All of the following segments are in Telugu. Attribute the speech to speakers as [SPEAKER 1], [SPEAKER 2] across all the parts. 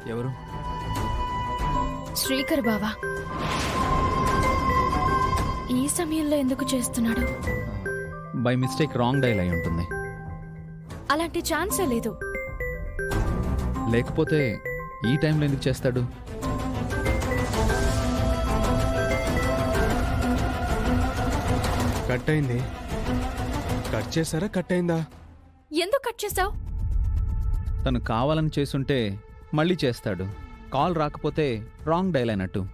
[SPEAKER 1] ఎవరు?
[SPEAKER 2] శ్రీకర్ బావా. ఈ సమయంలో ఎందుకు చేస్తున్నాడు?
[SPEAKER 1] బై మిస్టేక్ రాంగ్ డైల్ అయి ఉంటుంది.
[SPEAKER 2] అలాంటి ఛాన్సే లేదు.
[SPEAKER 1] లేకపోతే ఈ టైంలో ఎందుకు చేస్తాడు?
[SPEAKER 3] కట్ అయింది. కట్ చేశారా? కట్ అయిందా?
[SPEAKER 2] ఎందుకు కట్ చేసావు?
[SPEAKER 1] తను కావాలని చేసుంటే మళ్ళీ చేస్తాడు. కాల్ రాకపోతే రాంగ్ డైల్ అయినట్టు.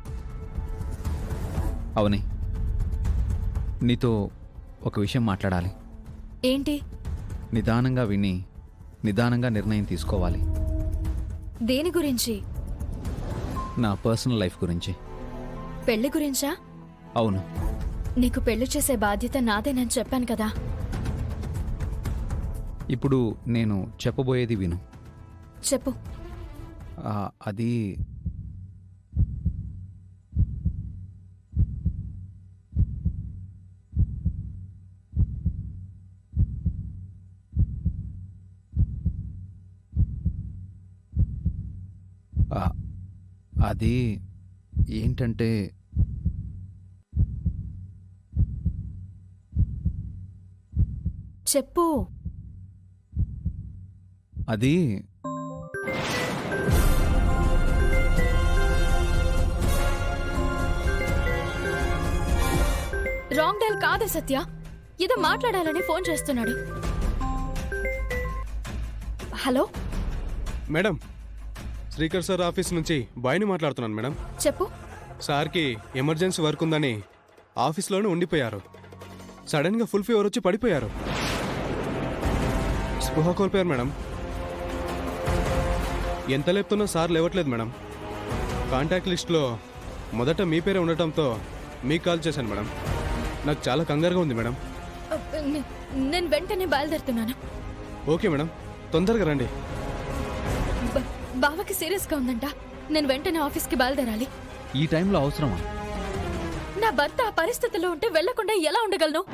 [SPEAKER 1] అవునే, నీతో ఒక విషయం మాట్లాడాలి.
[SPEAKER 2] ఏంటి?
[SPEAKER 1] నిదానంగా విని నిదానంగా నిర్ణయం తీసుకోవాలి.
[SPEAKER 2] దేని గురించి?
[SPEAKER 1] నా పర్సనల్ లైఫ్ గురించి.
[SPEAKER 2] పెళ్లి గురించా?
[SPEAKER 1] అవును.
[SPEAKER 2] నీకు పెళ్లి చేసే బాధ్యత నాదేనని చెప్పాను కదా.
[SPEAKER 1] ఇప్పుడు నేను చెప్పబోయేది విను.
[SPEAKER 2] చెప్పు.
[SPEAKER 1] అది అది ఏంటంటే
[SPEAKER 2] చెప్పు.
[SPEAKER 1] అది
[SPEAKER 2] రాంగ్ డైల్ కాదు సత్య. ఏదో మాట్లాడాలని ఫోన్ చేస్తున్నాడు. Hello
[SPEAKER 3] madam, Srikar sir office నుంచి బాయ్ని మాట్లాడుతున్నాను మేడం.
[SPEAKER 2] చెప్పు.
[SPEAKER 3] సార్కి ఎమర్జెన్సీ వర్క్ ఉందని ఆఫీస్లోనే ఉండిపోయారు. సడన్గా ఫుల్ ఫీవర్ వచ్చి పడిపోయారు. స్పృహ కోల్పోయారు మేడం. ఎంత లేపుతున్నా సార్ లేవట్లేదు మేడం. కాంటాక్ట్ లిస్ట్లో మొదట మీ పేరే ఉండటంతో మీకు కాల్ చేశాను మేడం. నాకు చాలా కంగారుగా ఉంది మేడం.
[SPEAKER 2] నేను వెంటనే బయలుదేరుతున్నాను.
[SPEAKER 3] ఓకే మేడం, తొందరగా రండి.
[SPEAKER 2] బావకి సీరియస్ గా ఉందంట. నేను వెంటనే ఆఫీస్కి బయలుదేరాలి.
[SPEAKER 1] ఈ టైంలో అవసరమా?
[SPEAKER 2] నా భర్త ఆ పరిస్థితిలో ఉంటే వెళ్లకుండా ఎలా ఉండగలను?